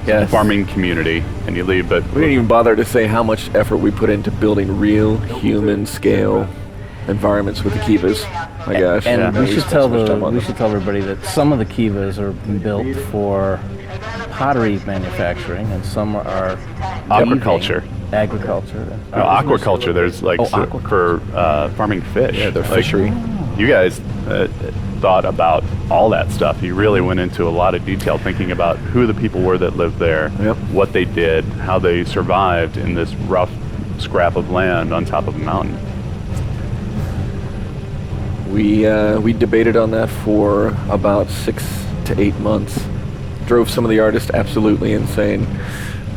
Yes. farming community, and you leave. But We didn't even bother to say how much effort we put into building real human scale environments with the Kivas. My gosh. And Yeah. we should spent tell so much time on we them. should tell everybody that some of the Kivas are built for pottery manufacturing, and some are Aquaculture. Agriculture. no, aquaculture. There's like for farming fish. Yeah, they're Like, fishery. You guys thought about all that stuff. You really went into a lot of detail thinking about who the people were that lived there, Yep. what they did, how they survived in this rough scrap of land on top of a mountain. We debated on that for about 6 to 8 months. Drove some of the artists absolutely insane,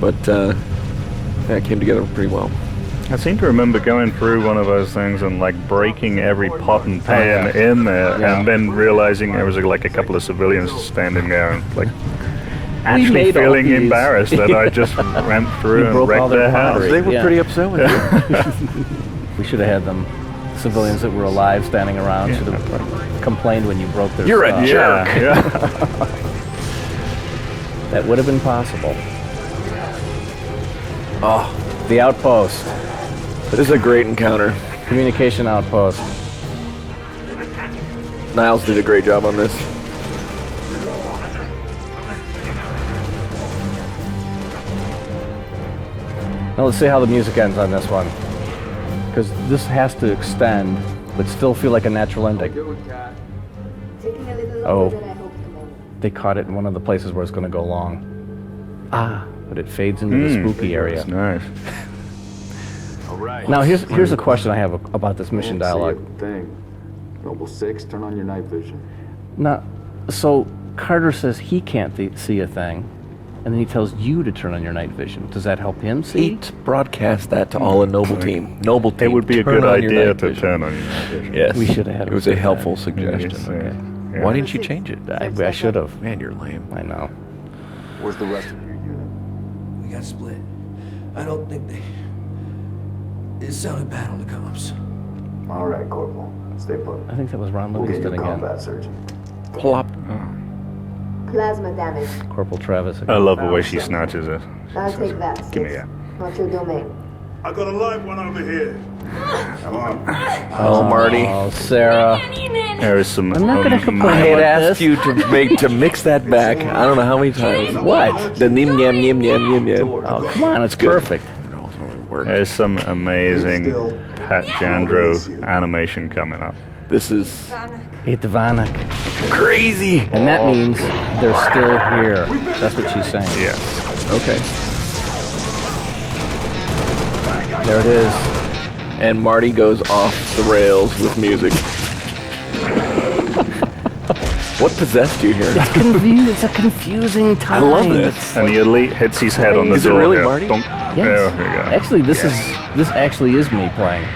but that came together pretty well. I seem to remember going through one of those things and like breaking every pot and pan in there, and then realizing there was like a couple of civilians standing there and like actually made all feeling these. embarrassed that I just went through and broke all wrecked their their house. pottery. They were Yeah. pretty upset with you. We should have had them civilians that were alive standing around should have complained when you broke their You're a stuff. jerk. Yeah. That would have been possible. Oh, The outpost, this is a great encounter. communication outpost. Niles did a great job on this. Now let's see how the music ends on this one, because this has to extend, but still feel like a natural ending. Oh, they caught it in one of the places where it's going to go long. But it fades into the spooky area. That's nice. Now here's a question I have about this mission dialogue. Noble 6, turn on your night vision. Now, so Carter says he can't see a thing, and then he tells you to turn on your night vision. Does that help him see? He'd broadcast that to all of Noble Team. Noble Team, It would be a turn good on your idea night to vision. turn on your night vision. Yes. We should have had It him was say a that. helpful suggestion. Yes, Okay. yeah. Why didn't you change it? I should have. Man, you're lame. I know. Where's the rest of your unit? We got split. I don't think they... It sounded bad on the comms. All right, Corporal. Stay put. I think that was Ron We'll get Livingston you again. combat surgeon. Plop. Plasma damage. Corporal Travis I again. love the way she snatches it. I'll take that. Give me that. Not your domain. I got a live one over here. Come on. Oh, Marty. Oh, Sarah. There is some. I'm not gonna complain. I had about asked this. you to mix that back. I don't know how many times. What? The nim yam yam yam yam yam. Oh, come on, it's good. perfect. There's some amazing Pat Jandro animation coming up. This is It's Vanek. crazy. And that means they're still here. That's what she's saying. Yeah. Okay. There it is. And Marty goes off the rails with music. What possessed you here? It's a confusing I time. love this. And the elite hits his head on the Is it door. really yeah. Marty? Thump. Yes. There we go. Actually, this actually is me playing.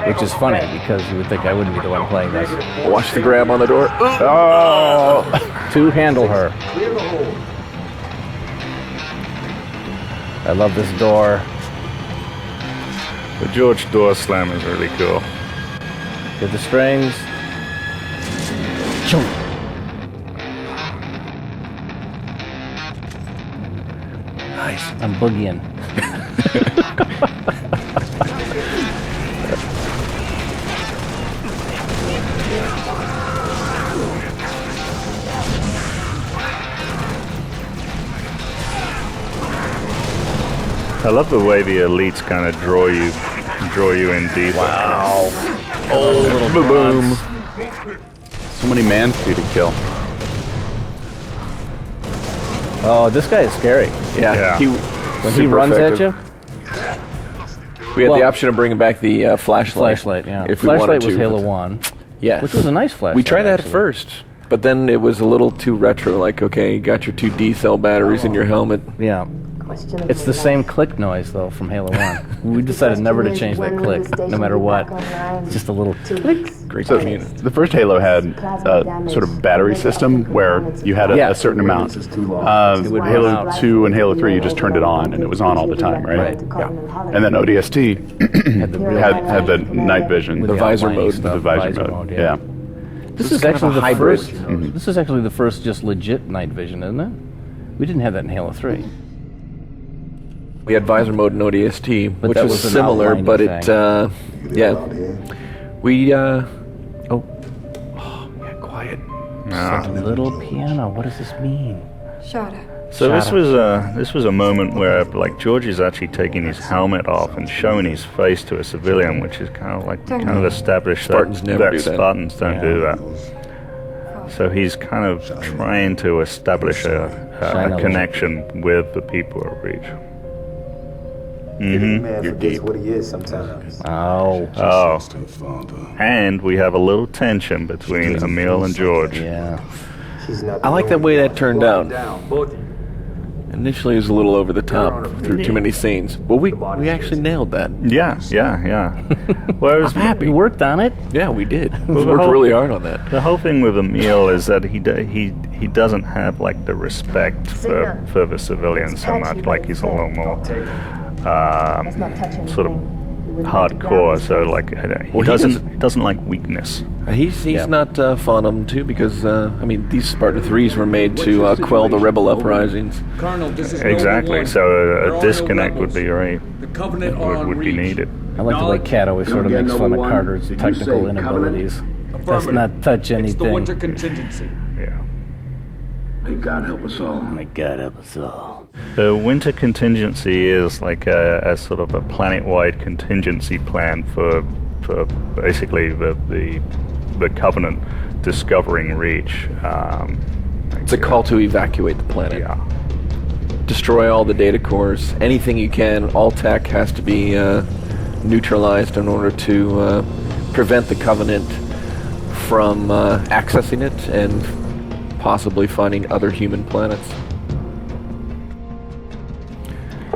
Which is funny because you would think I wouldn't be the one playing this. Watch the grab on the door. Oh! To handle her. I love this door. The George door slam is really cool. Get the strings. Chunk. Nice. I'm boogieing. I love the way the elites kind of draw you in deep. Wow. Little Boom. So many man-feet to kill. Oh, this guy is scary. Yeah. Yeah. When he runs at you, We had the Well- option of bringing back the flashlight. flashlight, yeah. If we Flashlight wanted was to. Halo 1, Yes. which was a nice flashlight. We tried that actually. at first, but then it was a little too retro. Like, okay, you got your 2 D-cell batteries in your helmet. Yeah. Question It's the same click noise, though, from Halo 1. We decided never to change that click, no matter what. Just a little click. Great So community. the first Halo had a sort of battery system where you had Yeah. a certain amount. would Halo run out. 2 and Halo 3, you just turned it on and it was on all the time, right? Yeah. And then ODST Had the really had the night vision, with the visor outlining mode. stuff, the visor mode. Yeah. This is is kind of actually a the hybrid. first. This is actually the first just legit night vision, isn't it? We didn't have that in Halo 3. We had visor mode in ODST, But which that was was an similar, outlining but thing. yeah. We, Oh, yeah, quiet. a little piano. What does this mean? Shada. So Shut this was a moment where like George is actually taking his helmet off and showing his face to a civilian, which is kind of established Spartans that, never do that. Spartans don't Yeah. do that. So he's kind of trying to establish Shine a a connection with the people of Reach. Man forgets what he is sometimes. Oh, Oh, and we have a little tension between Emil and George. yeah. She's not I like the way that turned out. down, both of you. Initially, it was a little over the top through too many scenes. Well, we actually nailed that. Yeah. Well, it was, We worked on it. Yeah, we did. We Well, the worked whole- really hard on that. the whole thing with Emil is that he doesn't have like the respect for the civilians so much. Like he's a little more sort of hardcore. So like he Well, doesn't like weakness. He's Yeah. not fond of them too because I mean these Spartan 3s were made to quell the rebel uprisings. Colonel, this is Exactly. Nova So One. There a are no disconnect would rebels. be right. The Covenant are on Would be Reach. needed. I like the way Cat always sort of Don't makes get fun of number one. Carter's Did you technical say inabilities. Does Affirmative. not touch It's the winter anything. contingency. Yeah. May God help us all. My God, help us all. The winter contingency is like a sort of a planet-wide contingency plan for basically the Covenant discovering Reach. It's a call to evacuate the planet. Yeah. Destroy all the data cores, anything you can. All tech has to be neutralized in order to prevent the Covenant from accessing it and possibly finding other human planets.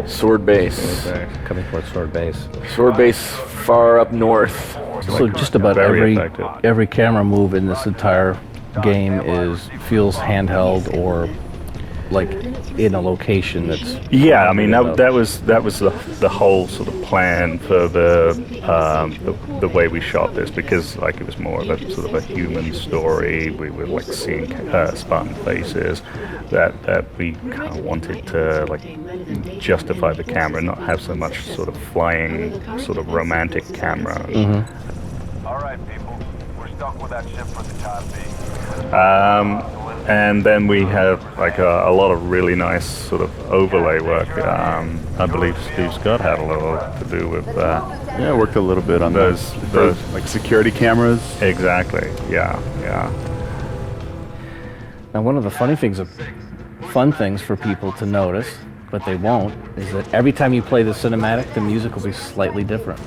Sword Base. Coming towards Sword Base. Sword Base far up north. So just about Very effective. every camera move in this entire game feels handheld or like in a location that's Yeah, I mean that was the whole sort of plan for the way we shot this, because like it was more of a sort of a human story. We were like seeing Spartan faces that we kind of wanted to like justify the camera, not have so much sort of flying sort of romantic camera. All right, people. We're stuck with that ship for the time being. And then we have like a lot of really nice sort of overlay work. I believe Steve Scott had a little to do with Yeah, I worked a little bit on Those- those like security cameras. exactly. Yeah. Now, one of the fun things for people to notice, but they won't, is that every time you play the cinematic, the music will be slightly different.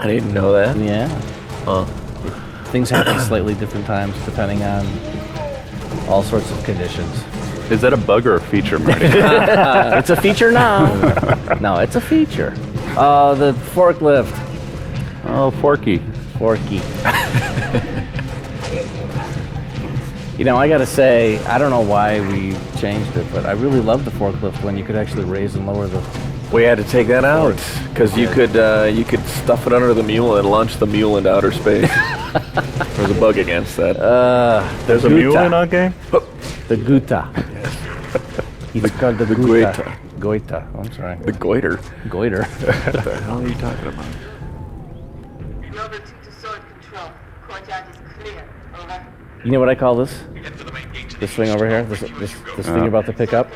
I didn't know that. Yeah. Things happen slightly different times depending on all sorts of conditions. Is that a bug or a feature, Marty? It's a feature now. No, it's a feature. The forklift. Oh, Forky. Forky. You know, I gotta say, I don't know why we changed it, but I really love the forklift when you could actually raise and lower the. We had to take that out because you could stuff it under the mule and launch the mule into outer space. There's a bug against that. There's a mule in our game. The Guta. It's called the Goita. Guta. Goita. I'm sorry. The goiter. Goiter. What the hell are you talking about? Nova 2 to Sword Control. Contact is clear. Over. You know what I call this? This thing over here? This thing you're about to pick up?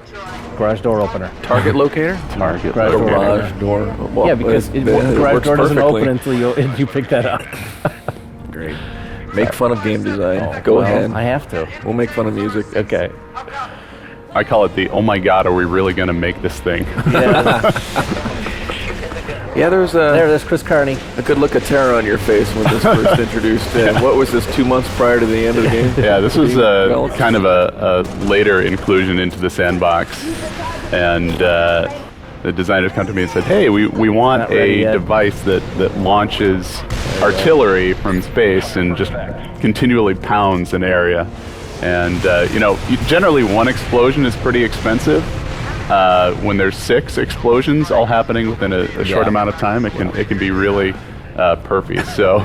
Garage door opener. Target locator? Target garage door Garage opener. door. Well, Yeah, because it garage works door doesn't perfectly. open until you pick that up. Great. Make fun of game design. Go Well, ahead. I have to. We'll make fun of music. Okay. I call it the "Oh my God, are we really going to make this thing?" Yeah, there's There's Chris Carney. a good look of terror on your face when this first introduced. What was this, 2 months prior to the end of the game? Yeah, this was Well, kind of a later inclusion into the sandbox, and the designers come to me and said, "Hey, we want Not ready a yet." device that launches artillery from space and just continually pounds an area." And generally one explosion is pretty expensive. When there's 6 explosions all happening within a short amount of time, it can be really perfy. So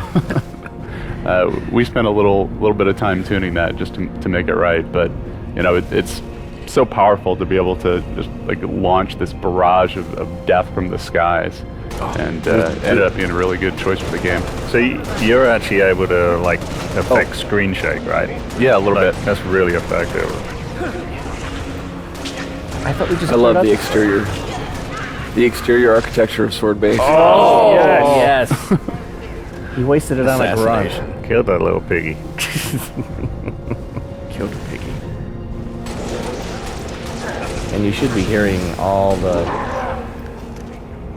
we spent a little bit of time tuning that just to make it right. But it's so powerful to be able to just like launch this barrage of death from the skies, and ended up being a really good choice for the game. So you're actually able to like affect screen shake, right? Yeah, a little Like, bit. That's really effective. I thought we just. I love put the up- exterior. The exterior architecture of Sword Base. Oh yes. He wasted it on a grunt. Assassination. Killed that little piggy. Killed a piggy. And you should be hearing all the.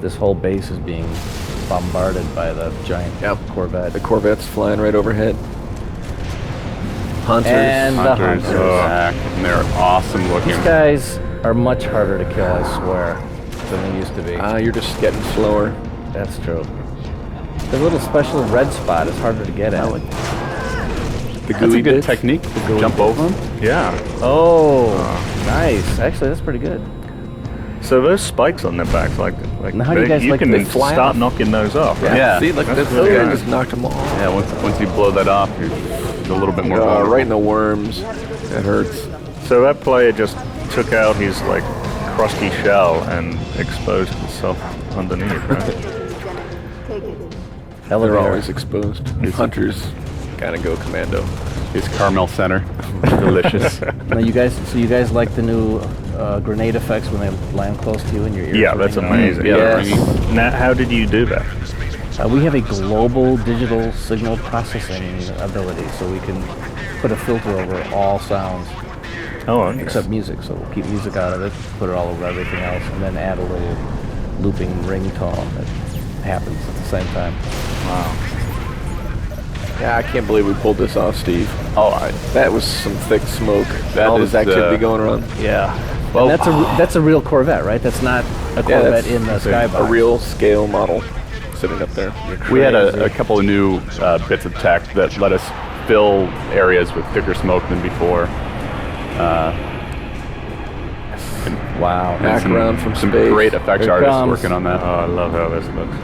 This whole base is being bombarded by the giant Corvette. The Corvette's flying right overhead. Hunters. And the Hunters, hunters. Back, and they're awesome looking. These guys are much harder to kill, I swear, than they used to be. You're just getting slower. That's true. The little special red spot is harder to get at. The That's gooey a good bits. technique to jump over them. Yeah. Oh, nice. Actually, that's pretty good. So those spikes on their backs, like Now how do you guys like- can they fly start off? knocking those off. Right? Yeah. See, look, That's this really guy nice. just knocked them all. Yeah, once you blow that off, you're a little bit more vulnerable. Right in the worms. That hurts. So that player just took out his like crusty shell and exposed himself underneath, right? They're Elevator. always exposed. Hunters gotta go commando. It's Carmel Center. Delicious. Now you guys, so you guys like the new grenade effects when they land close to you and your ears? Yeah, are that's ringing? amazing. Yeah, Yes. Now, how did you do that? We have a global digital signal processing ability, so we can put a filter over all sounds Oh, okay. except music. So we'll keep music out of it, put it all over everything else, and then add a little looping ringtone that happens at the same time. Yeah, I can't believe we pulled this off, Steve. Oh, That was some thick smoke. That All is, this activity going on. Yeah. Well, And that's a real Corvette, right? That's not a Corvette in the skybox. a real scale model sitting up there. we had Crazy. a couple of new bits of tech that let us fill areas with thicker smoke than before. Wow. Background from some space. great effects Here it artists comes. working on Oh, that. I love how this looks.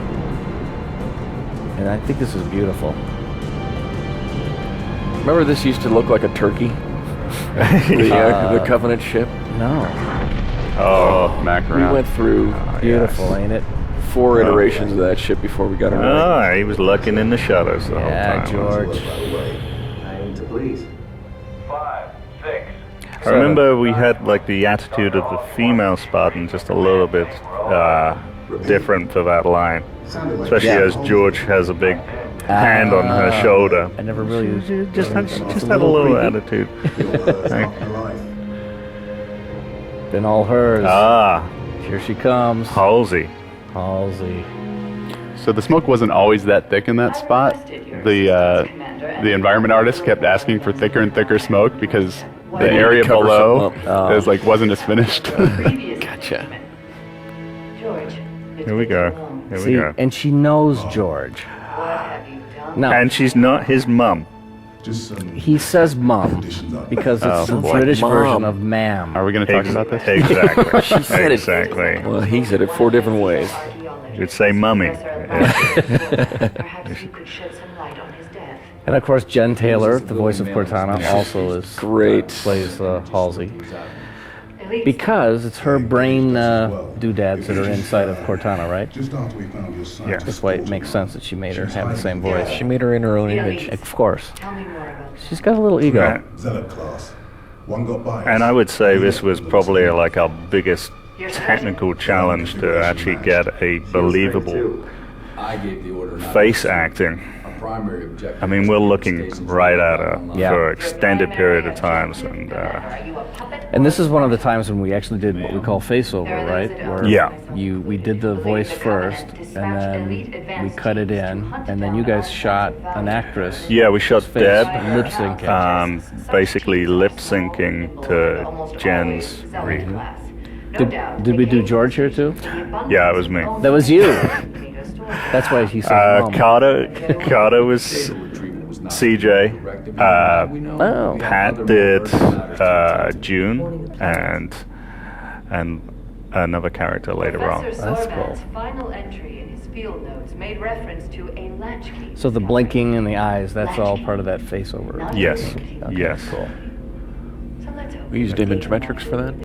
And I think this is beautiful. Remember this used to look like a turkey? The Covenant ship? No. Oh, We Macaron. went through Beautiful, ain't it? 4 iterations of that ship before we got it right. Ah, he was lurking in the shadows the whole Yeah, time. George. I aim to please. 5, 6. I remember we had like the attitude of the female Spartan just a little bit different for that line, especially Yeah. as George has a big hand on her shoulder. I never really. Just had a little attitude. Been all hers. Ah, Here she comes. Halsey. Halsey. So the smoke wasn't always that thick in that spot. The environment artist kept asking for thicker and thicker smoke because the needed to area cover below something is like wasn't as finished. Gotcha. George, Here we go. Here See, we go. and she knows George. what have you done? No, And she's not his mum. Just some he says "mom" because it's the boy. British Mom. version of "ma'am." Are we going to talk about this? Exactly. She said it. Exactly. Well, he said it 4 different ways. You'd say mummy. Perhaps you could shed some light on his death. And of course, Jen Taylor, the voice of Cortana, also is Great. plays Halsey because it's her brain doodads that are inside of Cortana, right? just after we found your son. Yeah. That's why it makes sense that she made her have the same voice. She made her in her own image. Of course, Tell me more about she's got a little ego. Right. Zealot class. One got by. And I would say this was probably like our biggest technical challenge to actually get a believable I gave the order not face acting. Our primary objective. I mean, we're looking right at her Yeah. for an extended period of times, and Are you a puppet? And this is one of the times when we actually did what we call face over, right? Where Yeah. we did the voice first, and then we cut it in, and then you guys shot an actress. yeah, we shot face Deb, lip syncing. basically lip syncing to Jen's read. Did we do George here too? Yeah, it was me. That was you. That's why he said mom. Carter was CJ. Oh. Pat did June, and another character later on. Professor That's Sorbat's cool. final entry in his field notes made reference to a latchkey. So the blinking in the eyes, that's all part of that face over. Yes, Okay, yes. Cool. So let's hope We used image metrics for that.